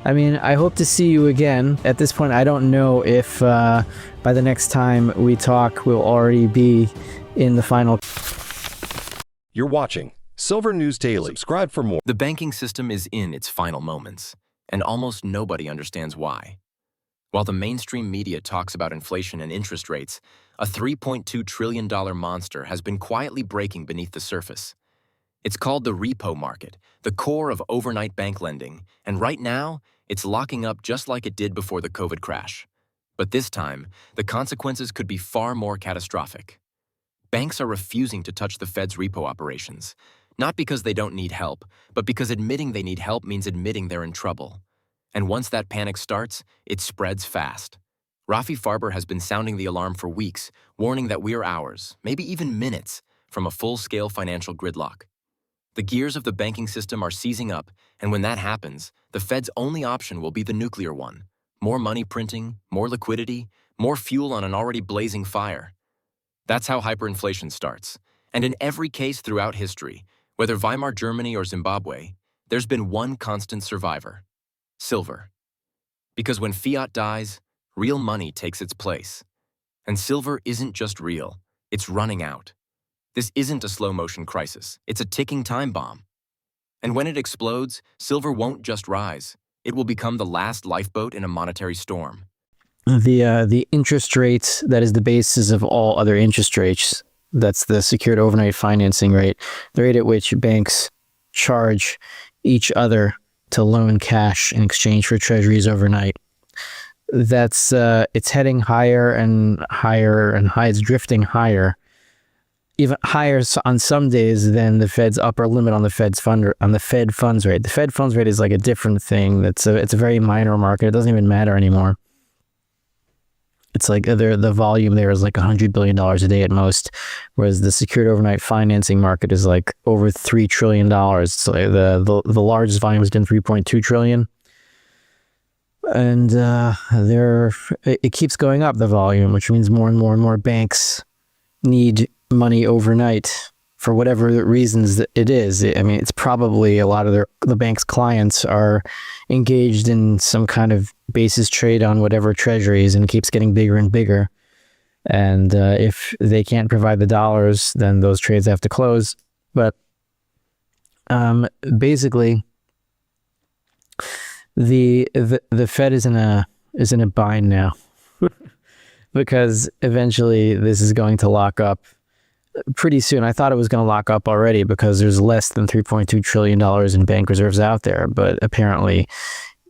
I mean, I hope to see you again. At this point, I don't know if by the next time we talk, we'll already be in the final. You're watching Silver News Daily. Subscribe for more. The banking system is in its final moments, and almost nobody understands why. While the mainstream media talks about inflation and interest rates, a $3.2 trillion monster has been quietly breaking beneath the surface. It's called the repo market, the core of overnight bank lending, and right now, it's locking up just like it did before the COVID crash. But this time, the consequences could be far more catastrophic. Banks are refusing to touch the Fed's repo operations, not because they don't need help, but because admitting they need help means admitting they're in trouble. And once that panic starts, it spreads fast. Rafi Farber has been sounding the alarm for weeks, warning that we are hours, maybe even minutes, from a full-scale financial gridlock. The gears of the banking system are seizing up, and when that happens, the Fed's only option will be the nuclear one. More money printing, more liquidity, more fuel on an already blazing fire. That's how hyperinflation starts. And in every case throughout history, whether Weimar Germany or Zimbabwe, there's been one constant survivor: silver. Because when fiat dies, real money takes its place. And silver isn't just real, it's running out. This isn't a slow-motion crisis, it's a ticking time bomb. And when it explodes, silver won't just rise, it will become the last lifeboat in a monetary storm. The interest rate that is the basis of all other interest rates, that's the secured overnight financing rate, the rate at which banks charge each other to loan cash in exchange for treasuries overnight. That's it's heading higher and higher and high. It's drifting higher, even higher on some days than the Fed's upper limit on the Fed funds rate. The Fed funds rate is like a different thing. It's a very minor market. It doesn't even matter anymore. It's like the volume there is like $100 billion a day at most, whereas the secured overnight financing market is like over $3 trillion. So the largest volume has been 3.2 trillion. And it keeps going up, the volume, which means more and more banks need money overnight for whatever reasons that it is. I mean, it's probably a lot of the bank's clients are engaged in some kind of basis trade on whatever treasuries, and it keeps getting bigger and bigger. And if they can't provide the dollars, then those trades have to close. But basically, the Fed is in a bind now because eventually this is going to lock up pretty soon. I thought it was going to lock up already because there's less than $3.2 trillion in bank reserves out there, but apparently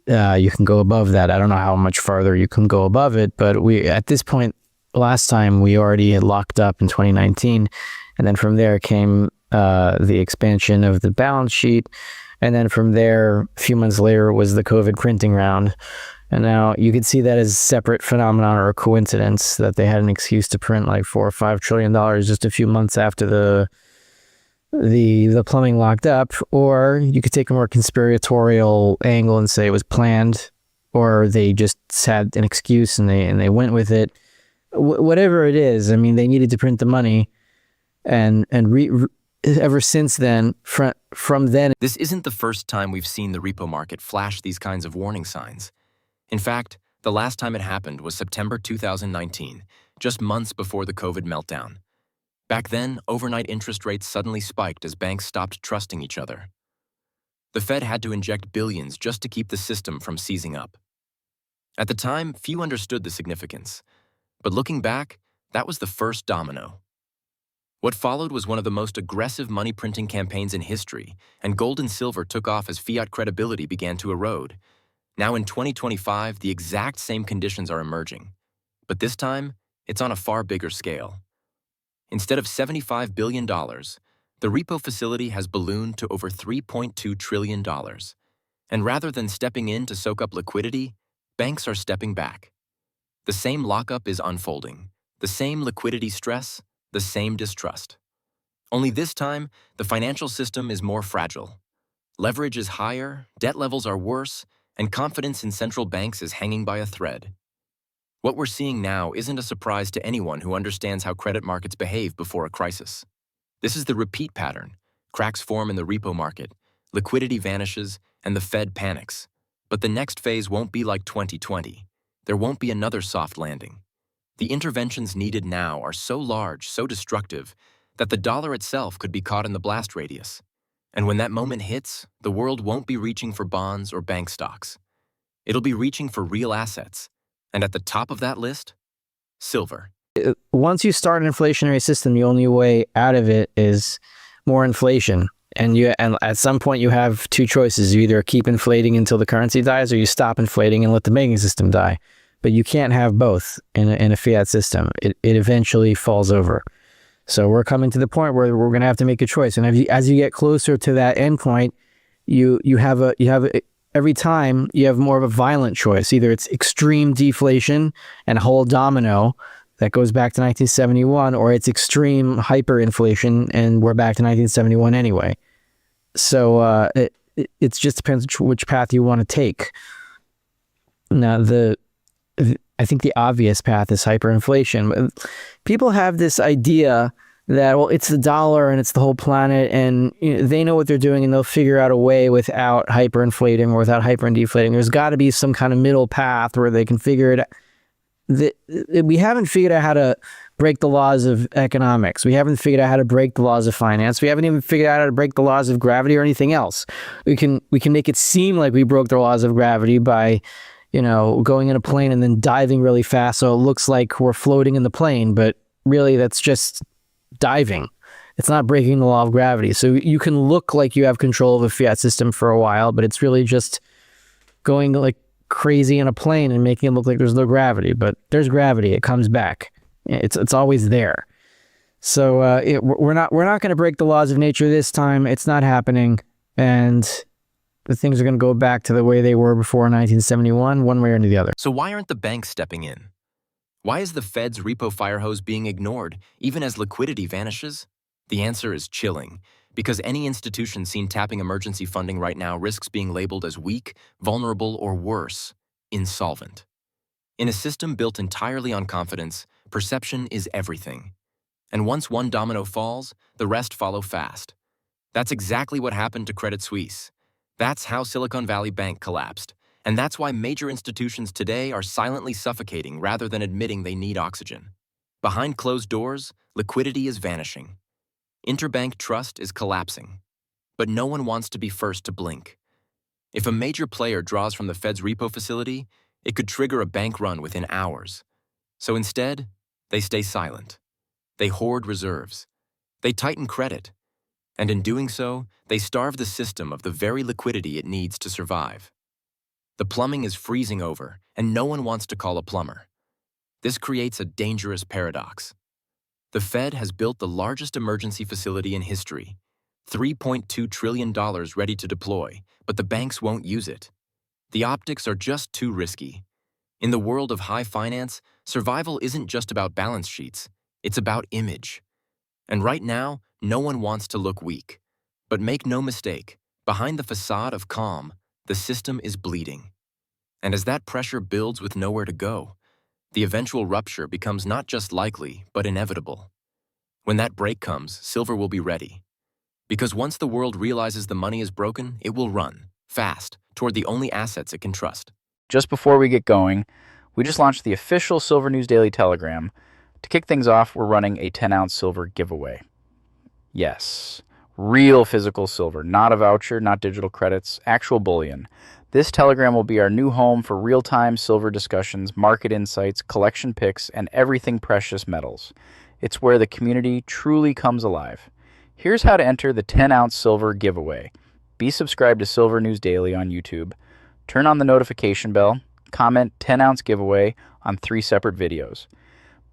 you can go above that. I don't know how much farther you can go above it, but at this point, last time we already had locked up in 2019, and then from there came the expansion of the balance sheet, and then from there, a few months later, was the COVID printing round. And now you could see that as a separate phenomenon or a coincidence that they had an excuse to print like $4 or $5 trillion just a few months after the plumbing locked up. Or you could take a more conspiratorial angle and say it was planned, or they just had an excuse and they went with it. Whatever it is, I mean, they needed to print the money, and ever since then, from then. This isn't the first time we've seen the repo market flash these kinds of warning signs. In fact, the last time it happened was September 2019, just months before the COVID meltdown. Back then, overnight interest rates suddenly spiked as banks stopped trusting each other. The Fed had to inject billions just to keep the system from seizing up. At the time, few understood the significance. But looking back, that was the first domino. What followed was one of the most aggressive money printing campaigns in history, and gold and silver took off as fiat credibility began to erode. Now in 2025, the exact same conditions are emerging. But this time, it's on a far bigger scale. Instead of $75 billion, the repo facility has ballooned to over $3.2 trillion. And rather than stepping in to soak up liquidity, banks are stepping back. The same lockup is unfolding, the same liquidity stress, the same distrust. Only this time, the financial system is more fragile. Leverage is higher, debt levels are worse, and confidence in central banks is hanging by a thread. What we're seeing now isn't a surprise to anyone who understands how credit markets behave before a crisis. This is the repeat pattern. Cracks form in the repo market, liquidity vanishes, and the Fed panics. But the next phase won't be like 2020. There won't be another soft landing. The interventions needed now are so large, so destructive, that the dollar itself could be caught in the blast radius. And when that moment hits, the world won't be reaching for bonds or bank stocks. It'll be reaching for real assets. And at the top of that list, silver. Once you start an inflationary system, the only way out of it is more inflation. And at some point you have two choices. You either keep inflating until the currency dies, or you stop inflating and let the banking system die. But you can't have both in a fiat system. It eventually falls over. So we're coming to the point where we're going to have to make a choice. And as you get closer to that end point, every time you have more of a violent choice. Either it's extreme deflation and a whole domino that goes back to 1971, or it's extreme hyperinflation and we're back to 1971 anyway. So it just depends which path you want to take. Now, I think the obvious path is hyperinflation. People have this idea that, well, it's the dollar and it's the whole planet, and they know what they're doing and they'll figure out a way without hyperinflating or without hyperdeflating. There's got to be some kind of middle path where they can figure it out. We haven't figured out how to break the laws of economics. We haven't figured out how to break the laws of finance. We haven't even figured out how to break the laws of gravity or anything else. We can make it seem like we broke the laws of gravity by going in a plane and then diving really fast so it looks like we're floating in the plane, but really that's just diving. It's not breaking the law of gravity. So you can look like you have control of a fiat system for a while, but it's really just going like crazy in a plane and making it look like there's no gravity, but there's gravity. It comes back. It's always there. So we're not going to break the laws of nature this time. It's not happening, and the things are going to go back to the way they were before 1971, one way or the other. So why aren't the banks stepping in? Why is the Fed's repo fire hose being ignored, even as liquidity vanishes? The answer is chilling, because any institution seen tapping emergency funding right now risks being labeled as weak, vulnerable, or worse, insolvent. In a system built entirely on confidence, perception is everything. And once one domino falls, the rest follow fast. That's exactly what happened to Credit Suisse. That's how Silicon Valley Bank collapsed. And that's why major institutions today are silently suffocating rather than admitting they need oxygen. Behind closed doors, liquidity is vanishing. Interbank trust is collapsing. But no one wants to be first to blink. If a major player draws from the Fed's repo facility, it could trigger a bank run within hours. So instead, they stay silent. They hoard reserves. They tighten credit. And in doing so, they starve the system of the very liquidity it needs to survive. The plumbing is freezing over, and no one wants to call a plumber. This creates a dangerous paradox. The Fed has built the largest emergency facility in history, $3.2 trillion ready to deploy, but the banks won't use it. The optics are just too risky. In the world of high finance, survival isn't just about balance sheets, it's about image. And right now, no one wants to look weak. But make no mistake, behind the facade of calm, the system is bleeding. And as that pressure builds with nowhere to go, the eventual rupture becomes not just likely, but inevitable. When that break comes, silver will be ready. Because once the world realizes the money is broken, it will run, fast, toward the only assets it can trust. Just before we get going, we just launched the official Silver News Daily Telegram. To kick things off, we're running a 10-ounce silver giveaway. Yes, real physical silver, not a voucher, not digital credits, actual bullion. This Telegram will be our new home for real-time silver discussions, market insights, collection picks, and everything precious metals. It's where the community truly comes alive. Here's how to enter the 10-ounce silver giveaway. Be subscribed to Silver News Daily on YouTube. Turn on the notification bell. Comment 10-ounce giveaway on 3 separate videos.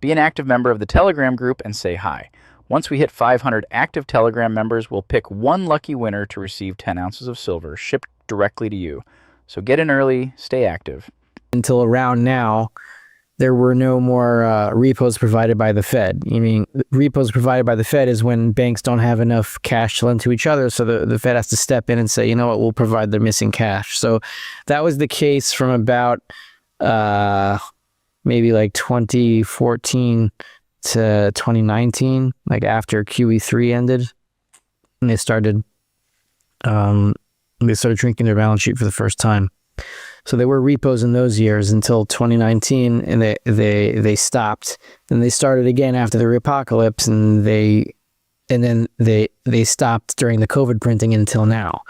Be an active member of the Telegram group and say hi. Once we hit 500 active Telegram members, we'll pick one lucky winner to receive 10 ounces of silver shipped directly to you. So get in early, stay active. Until around now, there were no more repos provided by the Fed. I mean, repos provided by the Fed is when banks don't have enough cash to lend to each other, so the Fed has to step in and say, you know what, we'll provide the missing cash. So that was the case from about maybe like 2014 to 2019, like after QE3 ended, and they started drinking their balance sheet for the first time. So there were repos in those years until 2019, and they stopped. Then they started again after the apocalypse, and then they stopped during the COVID printing until now.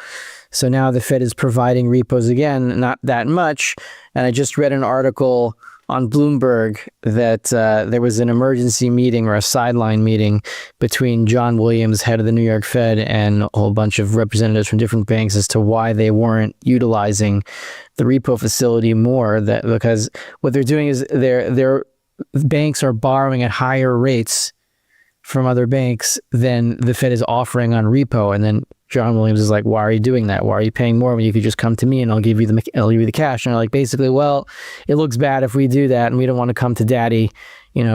So now the Fed is providing repos again, not that much. And I just read an article on Bloomberg that there was an emergency meeting or a sideline meeting between John Williams, head of the New York Fed, and a whole bunch of representatives from different banks as to why they weren't utilizing the repo facility more. That because what they're doing is their banks are borrowing at higher rates from other banks than the Fed is offering on repo. And then John Williams is like, why are you doing that? Why are you paying more when you could just come to me and I'll give you the cash? And they're like, basically, well, it looks bad if we do that, and we don't want to come to daddy,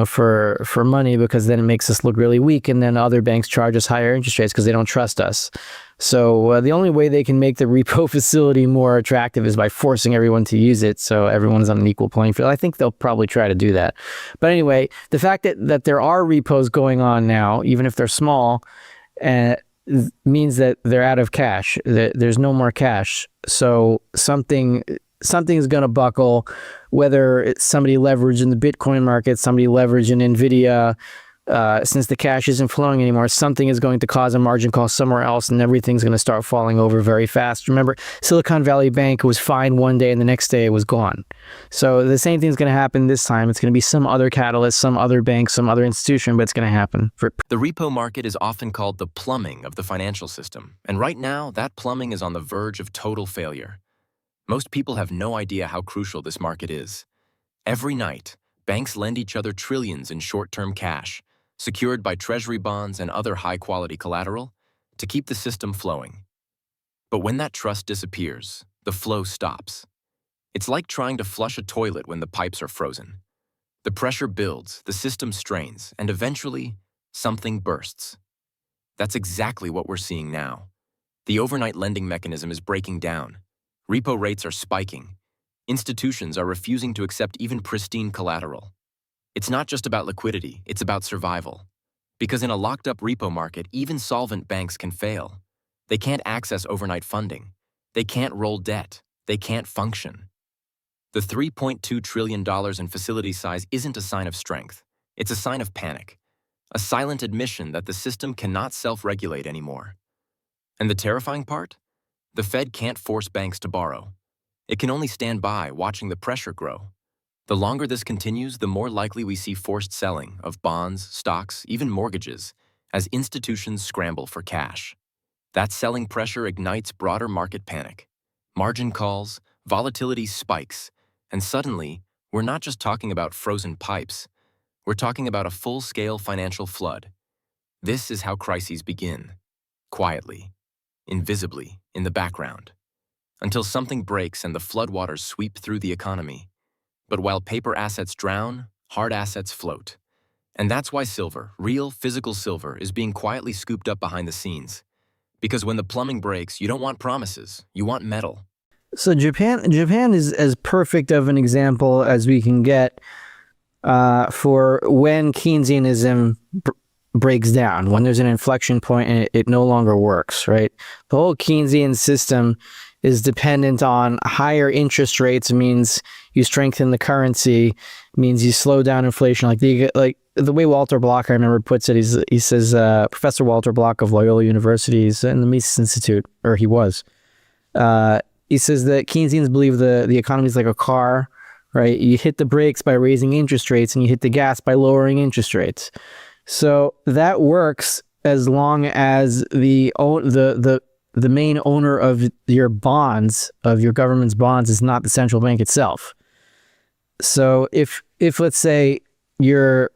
for money, because then it makes us look really weak. And then other banks charge us higher interest rates because they don't trust us. So the only way they can make the repo facility more attractive is by forcing everyone to use it, so everyone's on an equal playing field. I think they'll probably try to do that. But anyway, the fact that there are repos going on now, even if they're small, means that they're out of cash. There's no more cash. So something is going to buckle, whether it's somebody leveraged in the Bitcoin market, somebody leveraged in NVIDIA. Since the cash isn't flowing anymore, something is going to cause a margin call somewhere else, and everything's going to start falling over very fast. Remember, Silicon Valley Bank was fine one day, and the next day it was gone. So the same thing's going to happen this time. It's going to be some other catalyst, some other bank, some other institution, but it's going to happen. The repo market is often called the plumbing of the financial system, and right now, that plumbing is on the verge of total failure. Most people have no idea how crucial this market is. Every night, banks lend each other trillions in short-term cash, secured by treasury bonds and other high-quality collateral, to keep the system flowing. But when that trust disappears, the flow stops. It's like trying to flush a toilet when the pipes are frozen. The pressure builds, the system strains, and eventually, something bursts. That's exactly what we're seeing now. The overnight lending mechanism is breaking down. Repo rates are spiking. Institutions are refusing to accept even pristine collateral. It's not just about liquidity, it's about survival. Because in a locked-up repo market, even solvent banks can fail. They can't access overnight funding. They can't roll debt. They can't function. The $3.2 trillion in facility size isn't a sign of strength. It's a sign of panic. A silent admission that the system cannot self-regulate anymore. And the terrifying part? The Fed can't force banks to borrow. It can only stand by, watching the pressure grow. The longer this continues, the more likely we see forced selling of bonds, stocks, even mortgages, as institutions scramble for cash. That selling pressure ignites broader market panic. Margin calls, volatility spikes, and suddenly, we're not just talking about frozen pipes. We're talking about a full-scale financial flood. This is how crises begin. Quietly, invisibly, in the background. Until something breaks and the floodwaters sweep through the economy. But while paper assets drown, hard assets float. And that's why silver, real physical silver, is being quietly scooped up behind the scenes. Because when the plumbing breaks, you don't want promises, you want metal. So Japan is as perfect of an example as we can get for when Keynesianism breaks down, when there's an inflection point and it no longer works, right? The whole Keynesian system is dependent on higher interest rates. Means you strengthen the currency, means you slow down inflation. Like the way Walter Block, I remember, puts it, he says, Professor Walter Block of Loyola University, he's in the Mises Institute, or he was. He says that Keynesians believe the economy is like a car, right? You hit the brakes by raising interest rates, and you hit the gas by lowering interest rates. So that works as long as the main owner of your bonds, of your government's bonds, is not the central bank itself. So if let's say the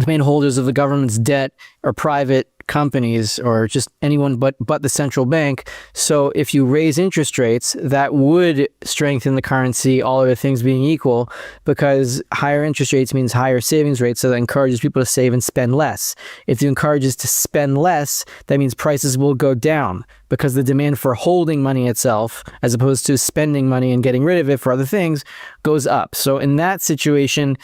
main holders of the government's debt are private companies or just anyone but the central bank, so if you raise interest rates, that would strengthen the currency, all other things being equal, because higher interest rates means higher savings rates, so that encourages people to save and spend less. If it encourages to spend less, that means prices will go down, because the demand for holding money itself, as opposed to spending money and getting rid of it for other things, goes up. So in that situation,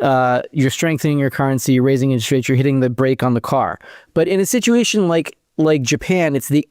you're strengthening your currency, you're raising interest rates, you're hitting the brake on the car. But in a situation like like Japan, it's the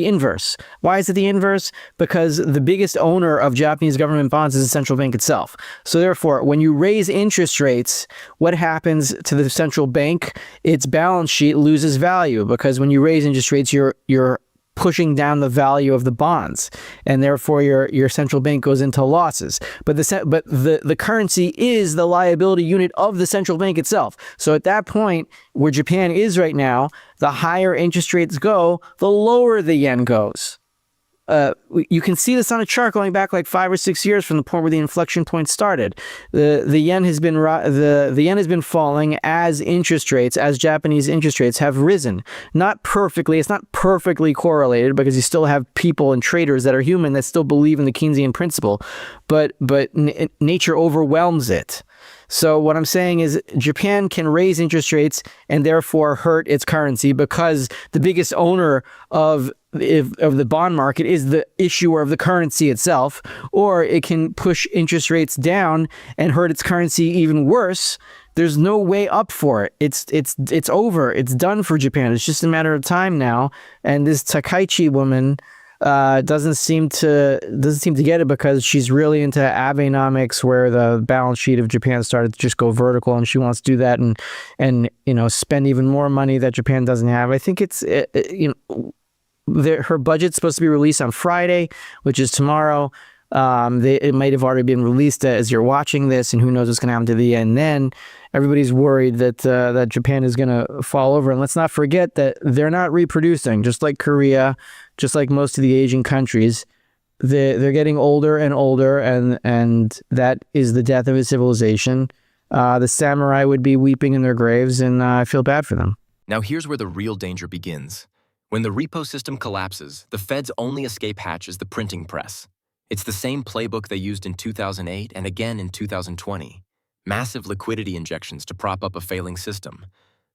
inverse. Why is it the inverse? Because the biggest owner of Japanese government bonds is the central bank itself. So therefore, when you raise interest rates, what happens to the central bank? Its balance sheet loses value, because when you raise interest rates, you're pushing down the value of the bonds, and therefore your central bank goes into losses. But the currency is the liability unit of the central bank itself. So at that point, where Japan is right now, the higher interest rates go, the lower the yen goes. You can see this on a chart going back like 5 or 6 years from the point where the inflection point started. The yen has been falling as Japanese interest rates have risen. Not perfectly. It's not perfectly correlated, because you still have people and traders that are human that still believe in the Keynesian principle, but nature overwhelms it. So what I'm saying is Japan can raise interest rates and therefore hurt its currency, because the biggest owner of the bond market is the issuer of the currency itself, or it can push interest rates down and hurt its currency even worse. There's no way up for it. It's over. It's done for Japan. It's just a matter of time now. And this Takaichi woman doesn't seem to get it, because she's really into Abenomics, where the balance sheet of Japan started to just go vertical, and she wants to do that and spend even more money that Japan doesn't have. I think it's her budget's supposed to be released on Friday, which is tomorrow. It might have already been released as you're watching this, and who knows what's going to happen to the yen then. Everybody's worried that Japan is going to fall over. And let's not forget that they're not reproducing, just like Korea, just like most of the Asian countries. They're getting older and older, and that is the death of a civilization. The samurai would be weeping in their graves, and I feel bad for them. Now here's where the real danger begins. When the repo system collapses, the Fed's only escape hatch is the printing press. It's the same playbook they used in 2008 and again in 2020. Massive liquidity injections to prop up a failing system.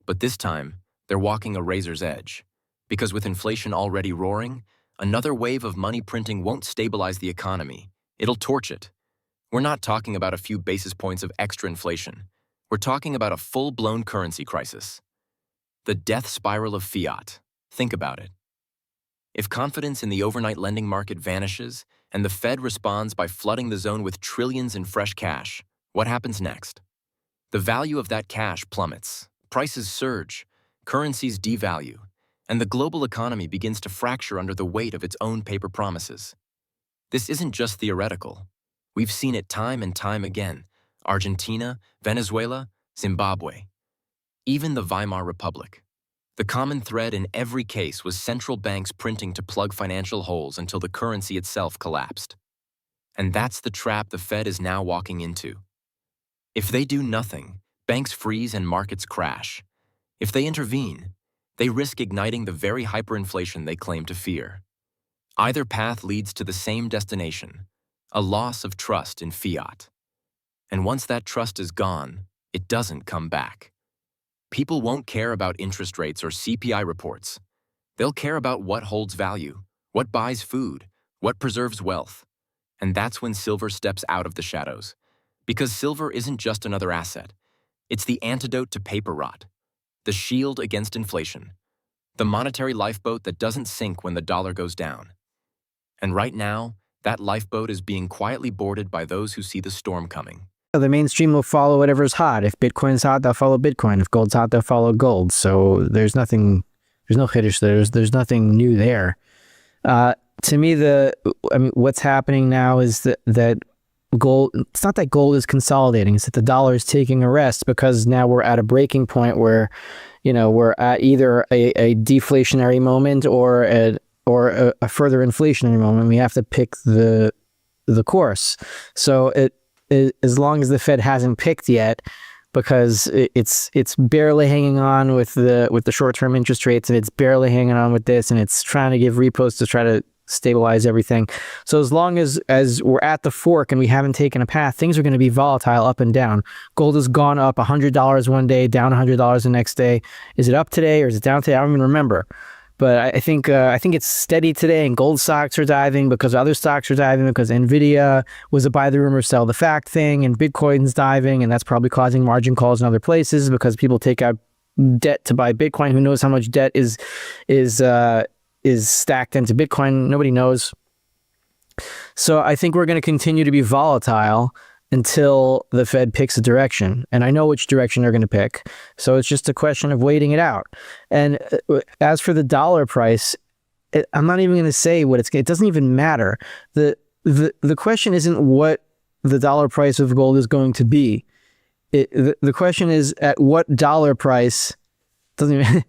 But this time, they're walking a razor's edge. Because with inflation already roaring, another wave of money printing won't stabilize the economy. It'll torch it. We're not talking about a few basis points of extra inflation. We're talking about a full-blown currency crisis. The death spiral of fiat. Think about it. If confidence in the overnight lending market vanishes, and the Fed responds by flooding the zone with trillions in fresh cash, what happens next? The value of that cash plummets, prices surge, currencies devalue, and the global economy begins to fracture under the weight of its own paper promises. This isn't just theoretical. We've seen it time and time again. Argentina, Venezuela, Zimbabwe, even the Weimar Republic. The common thread in every case was central banks printing to plug financial holes until the currency itself collapsed. And that's the trap the Fed is now walking into. If they do nothing, banks freeze and markets crash. If they intervene, they risk igniting the very hyperinflation they claim to fear. Either path leads to the same destination, a loss of trust in fiat. And once that trust is gone, it doesn't come back. People won't care about interest rates or CPI reports. They'll care about what holds value, what buys food, what preserves wealth. And that's when silver steps out of the shadows. Because silver isn't just another asset. It's the antidote to paper rot, the shield against inflation, the monetary lifeboat that doesn't sink when the dollar goes down. And right now, that lifeboat is being quietly boarded by those who see the storm coming. The mainstream will follow whatever's hot. If Bitcoin's hot, they'll follow Bitcoin. If gold's hot, they'll follow gold. So there's no chiddush there. There's nothing new there. To me, what's happening now is that gold, it's not that gold is consolidating, it's that the dollar is taking a rest, because now we're at a breaking point where, we're at either a deflationary moment or a further inflationary moment. We have to pick the course. So as long as the Fed hasn't picked yet, because it's barely hanging on with the short-term interest rates, and it's barely hanging on with this, and it's trying to give repos to try to stabilize everything. So as long as we're at the fork and we haven't taken a path, things are going to be volatile up and down. Gold has gone up $100 one day, down $100 the next day. Is it up today or is it down today? I don't even remember. But I think it's steady today, and gold stocks are diving because other stocks are diving, because Nvidia was a buy the rumor, sell the fact thing, and Bitcoin's diving, and that's probably causing margin calls in other places because people take out debt to buy Bitcoin. Who knows how much debt is stacked into Bitcoin? Nobody knows. So I think we're going to continue to be volatile until the Fed picks a direction. And I know which direction they're going to pick. So it's just a question of waiting it out. And as for the dollar price, I'm not even going to say what it doesn't even matter. The question isn't what the dollar price of gold is going to be. The question is at what dollar price doesn't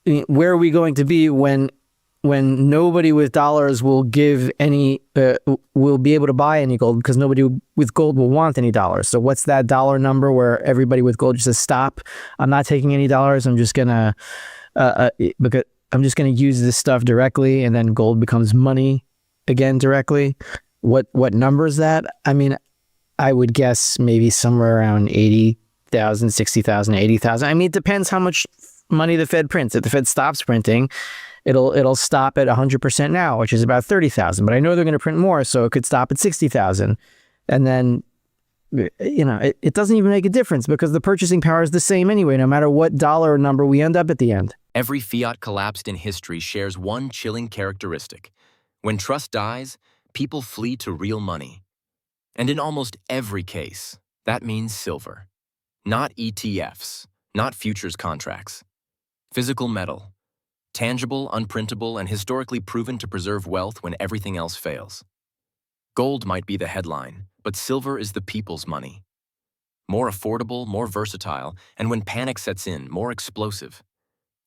even, where are we going to be when nobody with dollars will give any will be able to buy any gold, because nobody with gold will want any dollars. So what's that dollar number where everybody with gold just says, stop, I'm not taking any dollars, I'm just gonna because I'm just gonna use this stuff directly, and then gold becomes money again directly. What number is that? I mean, I would guess maybe somewhere around 80,000, 60,000, 80,000. I mean, it depends how much money the Fed prints. If the Fed stops printing, it'll stop at 100% now, which is about 30,000. But I know they're going to print more, so it could stop at 60,000. And then, it doesn't even make a difference because the purchasing power is the same anyway, no matter what dollar number we end up at the end. Every fiat collapsed in history shares one chilling characteristic. When trust dies, people flee to real money. And in almost every case, that means silver. Not ETFs, not futures contracts. Physical metal. Tangible, unprintable, and historically proven to preserve wealth when everything else fails. Gold might be the headline, but silver is the people's money. More affordable, more versatile, and when panic sets in, more explosive.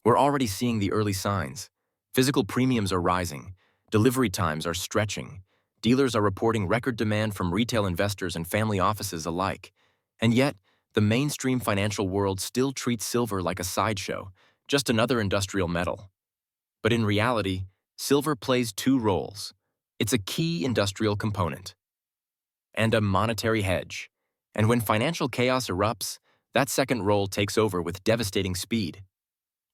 We're already seeing the early signs. Physical premiums are rising. Delivery times are stretching. Dealers are reporting record demand from retail investors and family offices alike. And yet, the mainstream financial world still treats silver like a sideshow, just another industrial metal. But in reality, silver plays two roles. It's a key industrial component and a monetary hedge. And when financial chaos erupts, that second role takes over with devastating speed.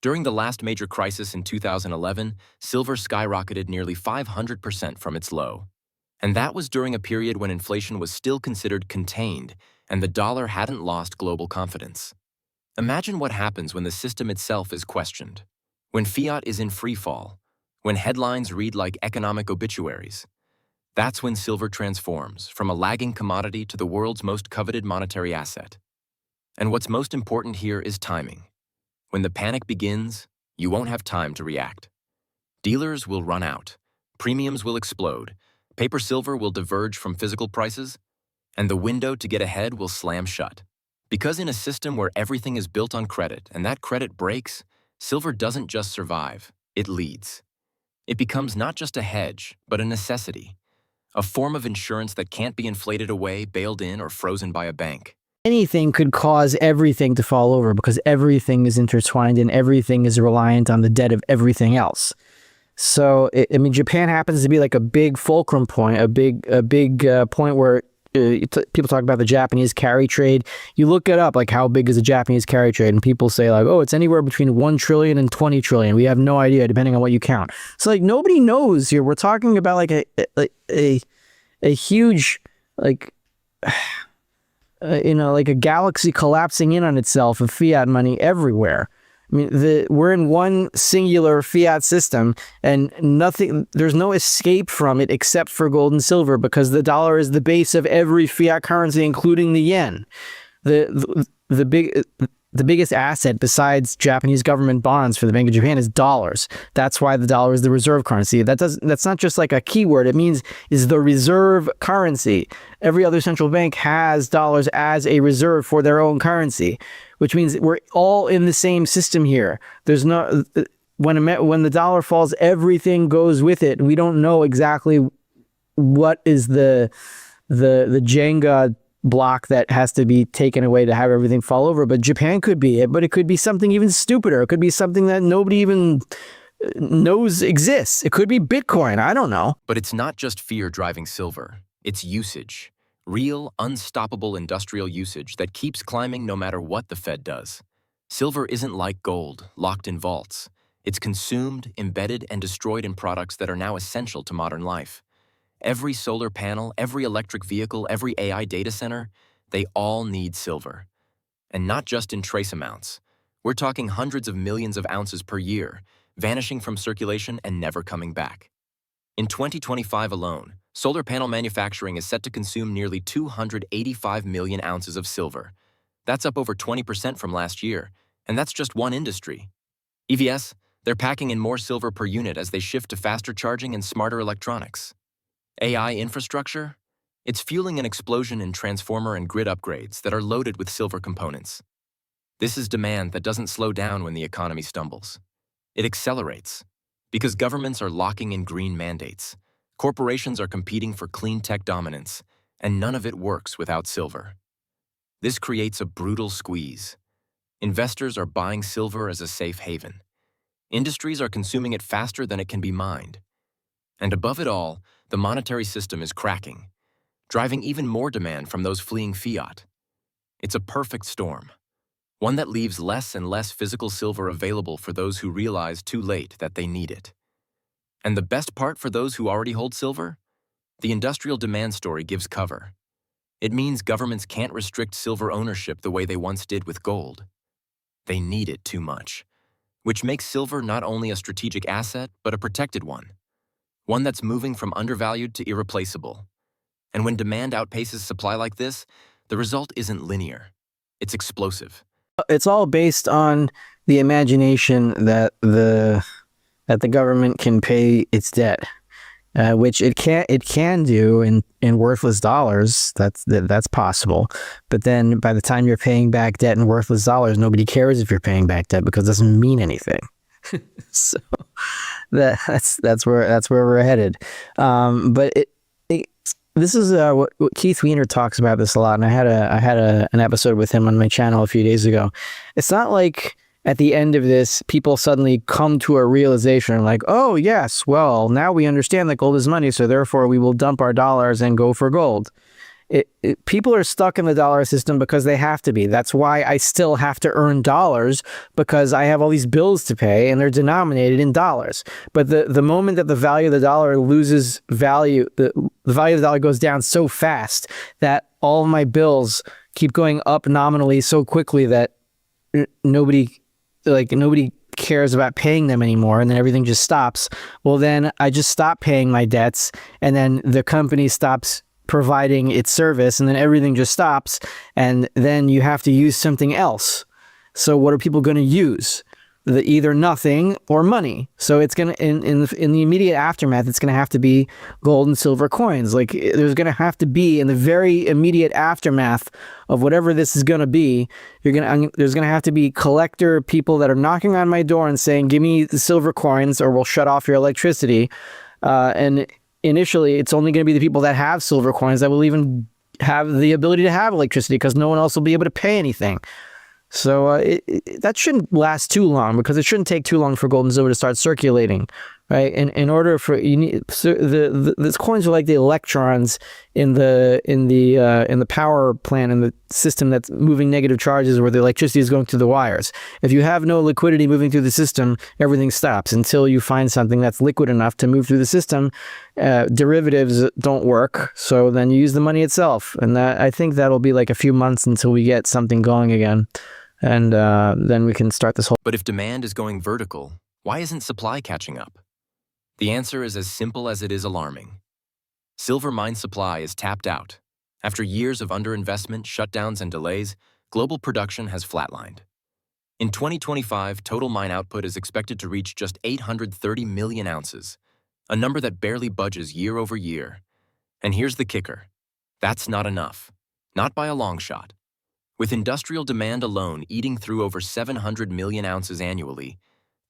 During the last major crisis in 2011, silver skyrocketed nearly 500% from its low. And that was during a period when inflation was still considered contained and the dollar hadn't lost global confidence. Imagine what happens when the system itself is questioned. When fiat is in free fall, when headlines read like economic obituaries. That's when silver transforms from a lagging commodity to the world's most coveted monetary asset. And what's most important here is timing. When the panic begins, you won't have time to react. Dealers will run out, premiums will explode, paper silver will diverge from physical prices, and the window to get ahead will slam shut. Because in a system where everything is built on credit and that credit breaks, silver doesn't just survive, it leads. It becomes not just a hedge, but a necessity, a form of insurance that can't be inflated away, bailed in, or frozen by a bank. Anything could cause everything to fall over because everything is intertwined and everything is reliant on the debt of everything else. So, Japan happens to be like a big fulcrum point, a big point where people talk about the Japanese carry trade. You look it up, like how big is the Japanese carry trade, and people say like, oh, it's anywhere between 1 trillion and 20 trillion. We have no idea, depending on what you count. So like nobody knows here. We're talking about like a huge like like a galaxy collapsing in on itself of fiat money everywhere. I mean, we're in one singular fiat system, and there's no escape from it except for gold and silver, because the dollar is the base of every fiat currency, including the yen. The biggest asset besides Japanese government bonds for the Bank of Japan is dollars. That's why the dollar is the reserve currency. That's not just like a keyword. It means is the reserve currency. Every other central bank has dollars as a reserve for their own currency, which means we're all in the same system here. There's no when the dollar falls, everything goes with it. We don't know exactly what is the Jenga block that has to be taken away to have everything fall over. But Japan could be it, but it could be something even stupider. It could be something that nobody even knows exists. It could be Bitcoin. I don't know. But it's not just fear driving silver. It's usage. Real, unstoppable industrial usage that keeps climbing no matter what the Fed does. Silver isn't like gold, locked in vaults. It's consumed, embedded, and destroyed in products that are now essential to modern life. Every solar panel, every electric vehicle, every AI data center, they all need silver. And not just in trace amounts. We're talking hundreds of millions of ounces per year, vanishing from circulation and never coming back. In 2025 alone, solar panel manufacturing is set to consume nearly 285 million ounces of silver. That's up over 20% from last year, and that's just one industry. EVS, they're packing in more silver per unit as they shift to faster charging and smarter electronics. AI infrastructure? It's fueling an explosion in transformer and grid upgrades that are loaded with silver components. This is demand that doesn't slow down when the economy stumbles. It accelerates. Because governments are locking in green mandates, corporations are competing for clean tech dominance, and none of it works without silver. This creates a brutal squeeze. Investors are buying silver as a safe haven. Industries are consuming it faster than it can be mined. And above it all, the monetary system is cracking, driving even more demand from those fleeing fiat. It's a perfect storm, one that leaves less and less physical silver available for those who realize too late that they need it. And the best part for those who already hold silver? The industrial demand story gives cover. It means governments can't restrict silver ownership the way they once did with gold. They need it too much, which makes silver not only a strategic asset, but a protected one that's moving from undervalued to irreplaceable. And when demand outpaces supply like this, the result isn't linear. It's explosive. It's all based on the imagination that the government can pay its debt, which it can do in worthless dollars. That's possible. But then by the time you're paying back debt in worthless dollars, nobody cares if you're paying back debt because it doesn't mean anything. So that's where we're headed. But this is what Keith Weiner talks about this a lot, and I had an episode with him on my channel a few days ago. It's not like at the end of this, people suddenly come to a realization like, oh yes, well now we understand that gold is money, so therefore we will dump our dollars and go for gold. People are stuck in the dollar system because they have to be. That's why I still have to earn dollars, because I have all these bills to pay and they're denominated in dollars. But the moment that the value of the dollar loses value, the value of the dollar goes down so fast that all of my bills keep going up nominally so quickly that nobody cares about paying them anymore, and then everything just stops. Well, then I just stop paying my debts, and then the company stops providing its service, and then everything just stops, and then you have to use something else. So what are people going to use? Either nothing or money. So it's going to, in the immediate aftermath, it's going to have to be gold and silver coins. Like there's going to have to be, in the very immediate aftermath of whatever this is going to be, there's going to have to be collector people that are knocking on my door and saying, give me the silver coins or we'll shut off your electricity. And initially, it's only going to be the people that have silver coins that will even have the ability to have electricity, because no one else will be able to pay anything. So that shouldn't last too long, because it shouldn't take too long for gold and silver to start circulating, right? And in order for these coins are like the electrons in the power plant, in the system that's moving negative charges where the electricity is going through the wires. If you have no liquidity moving through the system, everything stops until you find something that's liquid enough to move through the system. Derivatives don't work, so then you use the money itself, and I think that'll be like a few months until we get something going again. And then we can start this whole... But if demand is going vertical, why isn't supply catching up? The answer is as simple as it is alarming. Silver mine supply is tapped out. After years of underinvestment, shutdowns, and delays, global production has flatlined. In 2025, total mine output is expected to reach just 830 million ounces, a number that barely budges year over year. And here's the kicker. That's not enough. Not by a long shot. With industrial demand alone eating through over 700 million ounces annually,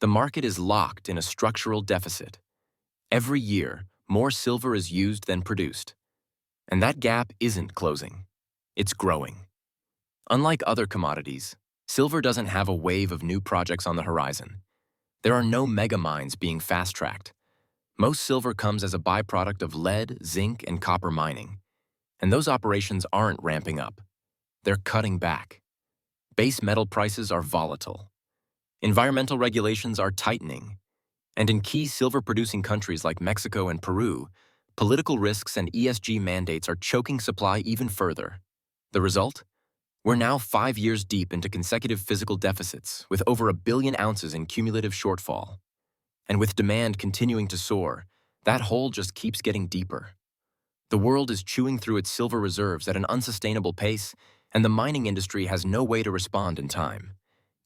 the market is locked in a structural deficit. Every year, more silver is used than produced. And that gap isn't closing. It's growing. Unlike other commodities, silver doesn't have a wave of new projects on the horizon. There are no mega mines being fast-tracked. Most silver comes as a byproduct of lead, zinc, and copper mining. And those operations aren't ramping up. They're cutting back. Base metal prices are volatile. Environmental regulations are tightening. And in key silver-producing countries like Mexico and Peru, political risks and ESG mandates are choking supply even further. The result? We're now 5 years deep into consecutive physical deficits, with over 1 billion ounces in cumulative shortfall. And with demand continuing to soar, that hole just keeps getting deeper. The world is chewing through its silver reserves at an unsustainable pace, and the mining industry has no way to respond in time.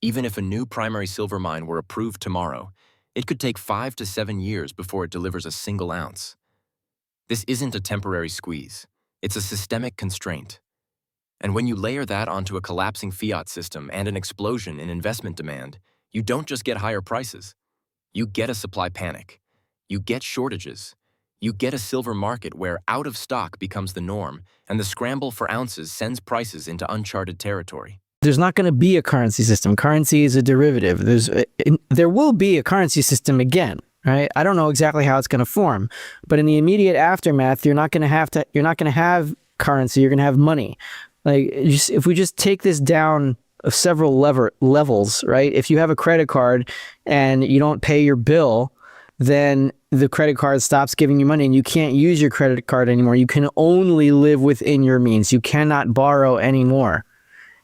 Even if a new primary silver mine were approved tomorrow, it could take 5 to 7 years before it delivers a single ounce. This isn't a temporary squeeze. It's a systemic constraint. And when you layer that onto a collapsing fiat system and an explosion in investment demand, you don't just get higher prices. You get a supply panic. You get shortages. You get a silver market where out of stock becomes the norm, and the scramble for ounces sends prices into uncharted territory. There's not going to be a currency system. Currency is a derivative. There will be a currency system again, right? I don't know exactly how it's going to form, but in the immediate aftermath, you're not going to have currency. You're going to have money. Like, if we just take this down of several levels, right? If you have a credit card and you don't pay your bill, then the credit card stops giving you money and you can't use your credit card anymore. You can only live within your means. You cannot borrow anymore.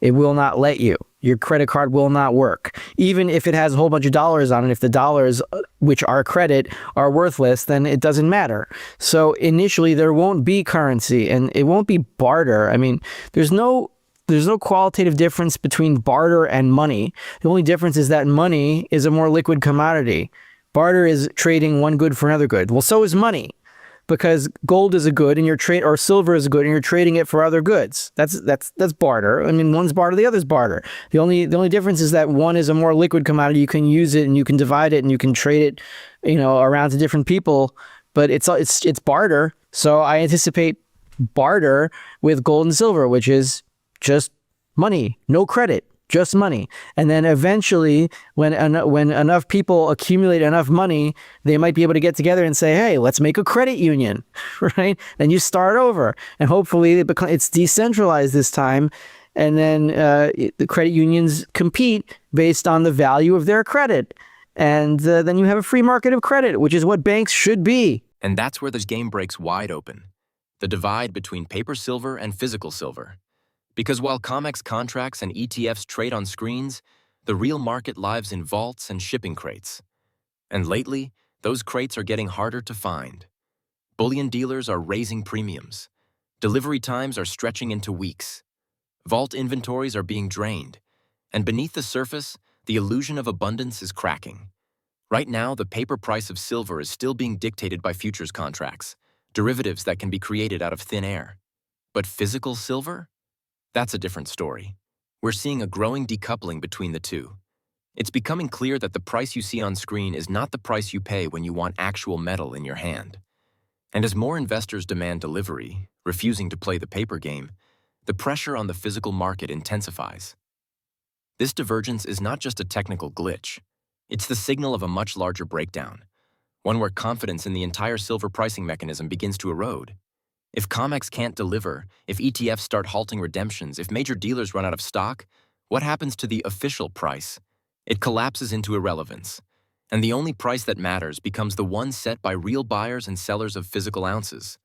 It will not let you. Your credit card will not work. Even if it has a whole bunch of dollars on it, if the dollars, which are credit, are worthless, then it doesn't matter. So initially there won't be currency and it won't be barter. I mean, there's no qualitative difference between barter and money. The only difference is that money is a more liquid commodity. Barter is trading one good for another good. Well, so is money, because gold is a good and or silver is a good and you're trading it for other goods. That's barter. I mean, one's barter, the other's barter. The only difference is that one is a more liquid commodity. You can use it and you can divide it and you can trade it, around to different people, but it's barter. So I anticipate barter with gold and silver, which is just money, no credit, just money. And then eventually, when enough people accumulate enough money, they might be able to get together and say, hey, let's make a credit union, right? Then you start over. And hopefully it's decentralized this time. And then the credit unions compete based on the value of their credit. And then you have a free market of credit, which is what banks should be. And that's where this game breaks wide open. The divide between paper silver and physical silver. Because while COMEX contracts and ETFs trade on screens, the real market lives in vaults and shipping crates. And lately, those crates are getting harder to find. Bullion dealers are raising premiums. Delivery times are stretching into weeks. Vault inventories are being drained. And beneath the surface, the illusion of abundance is cracking. Right now, the paper price of silver is still being dictated by futures contracts, derivatives that can be created out of thin air. But physical silver? That's a different story. We're seeing a growing decoupling between the two. It's becoming clear that the price you see on screen is not the price you pay when you want actual metal in your hand. And as more investors demand delivery, refusing to play the paper game, the pressure on the physical market intensifies. This divergence is not just a technical glitch. It's the signal of a much larger breakdown, one where confidence in the entire silver pricing mechanism begins to erode. If COMEX can't deliver, if ETFs start halting redemptions, if major dealers run out of stock, what happens to the official price? It collapses into irrelevance, and the only price that matters becomes the one set by real buyers and sellers of physical ounces.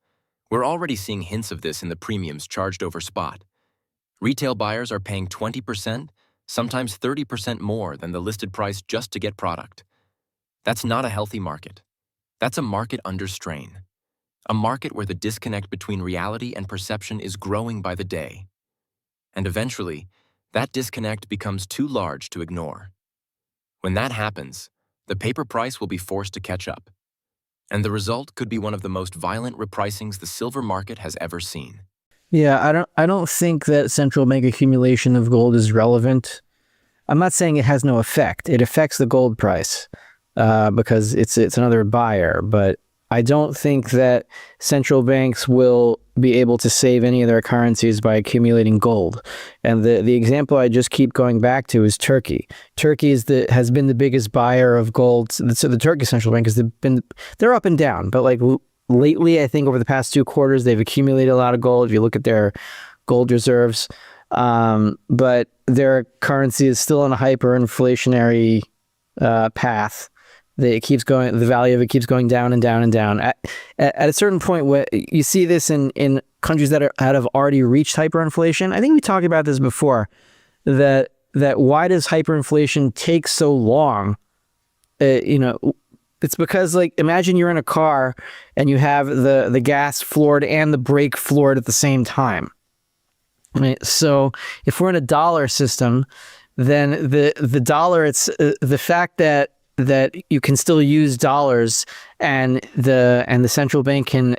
We're already seeing hints of this in the premiums charged over spot. Retail buyers are paying 20%, sometimes 30% more than the listed price just to get product. That's not a healthy market. That's a market under strain. A market where the disconnect between reality and perception is growing by the day. And eventually, that disconnect becomes too large to ignore. When that happens, the paper price will be forced to catch up. And the result could be one of the most violent repricings the silver market has ever seen. Yeah, I don't think that central bank accumulation of gold is relevant. I'm not saying it has no effect. It affects the gold price because it's another buyer, but I don't think that central banks will be able to save any of their currencies by accumulating gold. And the example I just keep going back to is Turkey. Turkey has been the biggest buyer of gold. So the Turkish central bank they're up and down, but like lately, I think over the past 2 quarters, they've accumulated a lot of gold. If you look at their gold reserves, but their currency is still on a hyperinflationary path. The value of it keeps going down and down and down. At a certain point, you see this in countries that have already reached hyperinflation. I think we talked about this before. That why does hyperinflation take so long? It's because, like, imagine you're in a car and you have the gas floored and the brake floored at the same time. Right? So if we're in a dollar system, then the dollar, it's the fact that you can still use dollars and the central bank can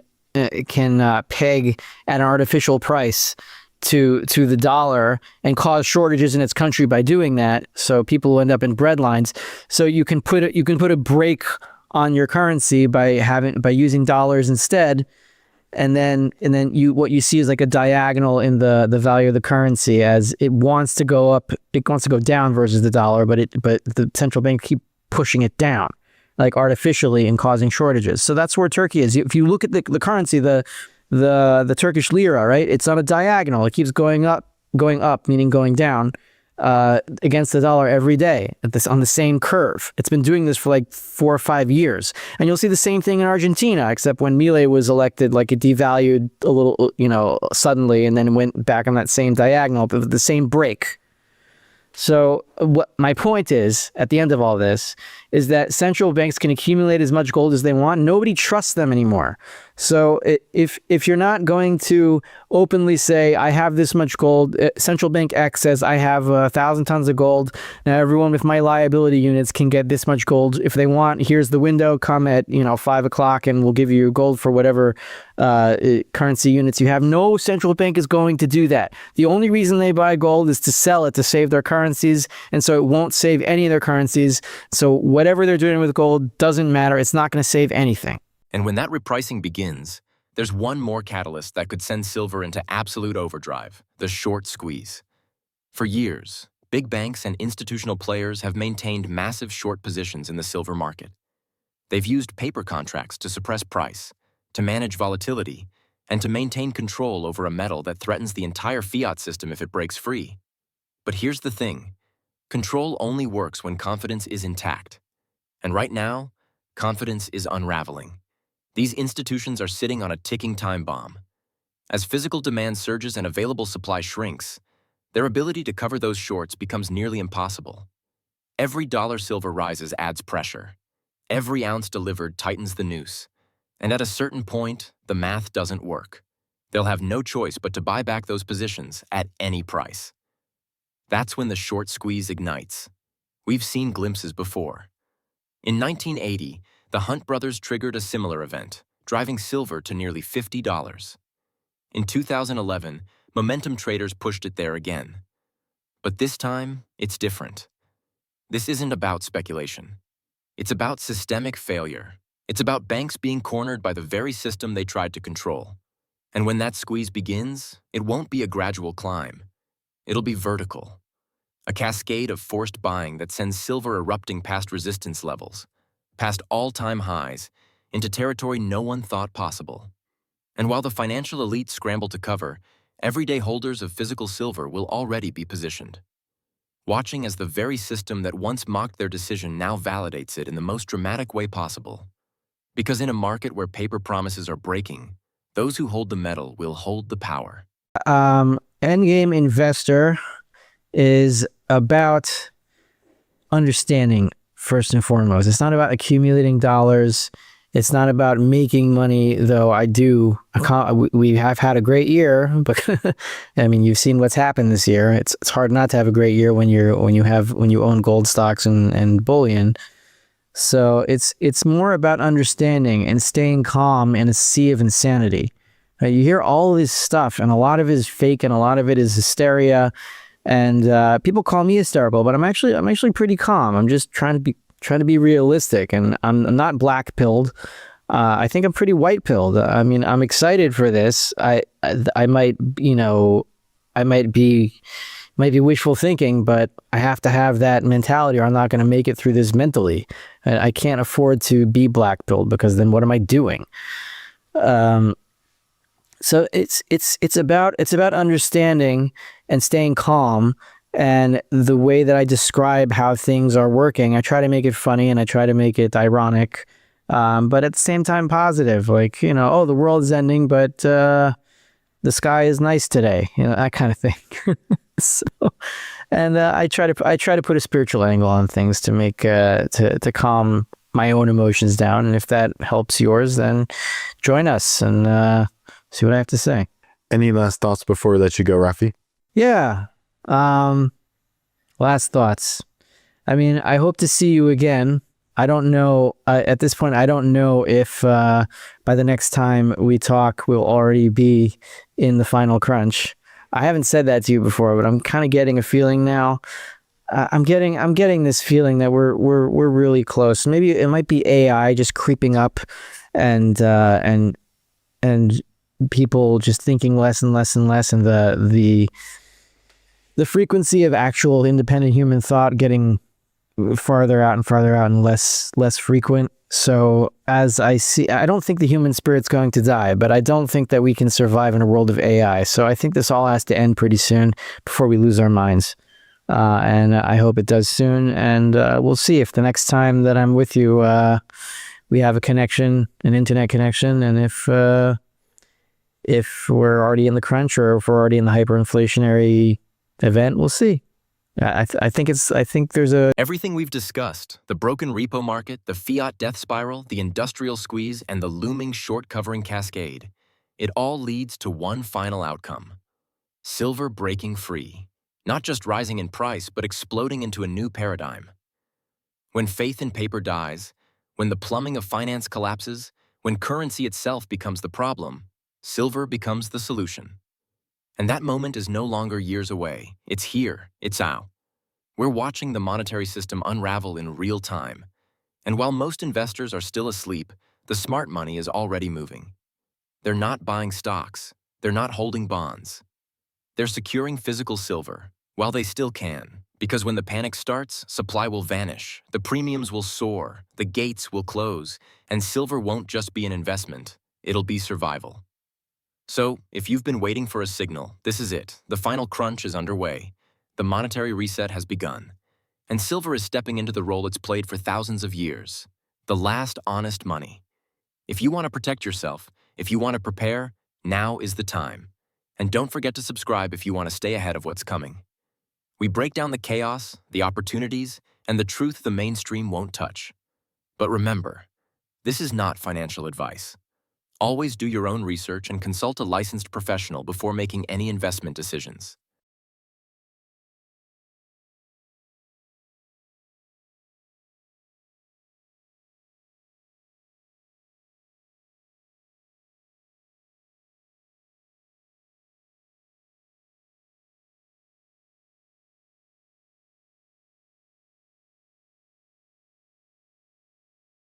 peg at an artificial price to the dollar and cause shortages in its country by doing that. So people will end up in breadlines. So you can put a brake on your currency by using dollars instead. And then what you see is like a diagonal in the value of the currency as it wants to go up, it wants to go down versus the dollar, but the central bank keep pushing it down, like artificially, and causing shortages. So that's where Turkey is. If you look at the currency, the Turkish lira, right? It's on a diagonal. It keeps going up, meaning going down, against the dollar every day on the same curve. It's been doing this for like 4 or 5 years. And you'll see the same thing in Argentina, except when Milei was elected, like it devalued a little, suddenly, and then went back on that same diagonal, but the same break. So what my point is, at the end of all this, is that central banks can accumulate as much gold as they want. Nobody trusts them anymore. So if you're not going to openly say, I have this much gold, central bank X says, I have 1,000 tons of gold. Now everyone with my liability units can get this much gold. If they want, here's the window, come at 5 o'clock and we'll give you gold for whatever currency units you have. No central bank is going to do that. The only reason they buy gold is to sell it to save their currencies. And so it won't save any of their currencies. So whatever they're doing with gold doesn't matter. It's not going to save anything. And when that repricing begins, there's one more catalyst that could send silver into absolute overdrive: the short squeeze. For years, big banks and institutional players have maintained massive short positions in the silver market. They've used paper contracts to suppress price, to manage volatility, and to maintain control over a metal that threatens the entire fiat system if it breaks free. But here's the thing: control only works when confidence is intact. And right now, confidence is unraveling. These institutions are sitting on a ticking time bomb. As physical demand surges and available supply shrinks, their ability to cover those shorts becomes nearly impossible. Every dollar silver rises adds pressure. Every ounce delivered tightens the noose. And at a certain point, the math doesn't work. They'll have no choice but to buy back those positions at any price. That's when the short squeeze ignites. We've seen glimpses before. In 1980, the Hunt brothers triggered a similar event, driving silver to nearly $50. In 2011, momentum traders pushed it there again. But this time, it's different. This isn't about speculation. It's about systemic failure. It's about banks being cornered by the very system they tried to control. And when that squeeze begins, it won't be a gradual climb. It'll be vertical. A cascade of forced buying that sends silver erupting past resistance levels, past all-time highs, into territory no one thought possible. And while the financial elite scramble to cover, everyday holders of physical silver will already be positioned, watching as the very system that once mocked their decision now validates it in the most dramatic way possible. Because in a market where paper promises are breaking, those who hold the metal will hold the power. Endgame investor is about understanding, first and foremost. It's not about accumulating dollars. It's not about making money, though we have had a great year, but I mean, you've seen what's happened this year. It's hard not to have a great year when you own gold stocks and bullion. So it's more about understanding and staying calm in a sea of insanity. Right? You hear all this stuff, and a lot of it is fake, and a lot of it is hysteria. And people call me hysterical, but I'm actually pretty calm. I'm just trying to be realistic, and I'm not black-pilled. I think I'm pretty white-pilled. I mean, I'm excited for this. I might be wishful thinking, but I have to have that mentality, or I'm not going to make it through this mentally. And I can't afford to be black-pilled, because then what am I doing? So it's about understanding and staying calm. And the way that I describe how things are working, I try to make it funny and I try to make it ironic, but at the same time positive. Like, the world is ending, but the the sky is nice today, that kind of thing. So, and I try to put a spiritual angle on things to make to calm my own emotions down. And if that helps yours, then join us and see what I have to say. Any last thoughts before we let you go, Rafi? Yeah. Last thoughts. I mean, I hope to see you again. I don't know, at this point, I don't know if by the next time we talk, we'll already be in the final crunch. I haven't said that to you before, but I'm kind of getting a feeling now. I'm getting this feeling that we're really close. Maybe it might be AI just creeping up and people just thinking less and less and less, and the frequency of actual independent human thought getting farther out and less frequent. So as I see, I don't think the human spirit's going to die, but I don't think that we can survive in a world of AI. So I think this all has to end pretty soon before we lose our minds. And I hope it does soon. And we'll see if the next time that I'm with you, we have a connection, an internet connection, and if we're already in the crunch or if we're already in the hyperinflationary event, we'll see. I think there's a... Everything we've discussed, the broken repo market, the fiat death spiral, the industrial squeeze, and the looming short covering cascade, it all leads to one final outcome. Silver breaking free, not just rising in price, but exploding into a new paradigm. When faith in paper dies, when the plumbing of finance collapses, when currency itself becomes the problem, silver becomes the solution. And that moment is no longer years away. It's here. It's now. We're watching the monetary system unravel in real time. And while most investors are still asleep, the smart money is already moving. They're not buying stocks. They're not holding bonds. They're securing physical silver, while they still can. Because when the panic starts, supply will vanish, the premiums will soar, the gates will close, and silver won't just be an investment. It'll be survival. So, if you've been waiting for a signal, this is it. The final crunch is underway. The monetary reset has begun. And silver is stepping into the role it's played for thousands of years. The last honest money. If you want to protect yourself, if you want to prepare, now is the time. And don't forget to subscribe if you want to stay ahead of what's coming. We break down the chaos, the opportunities, and the truth the mainstream won't touch. But remember, this is not financial advice. Always do your own research and consult a licensed professional before making any investment decisions.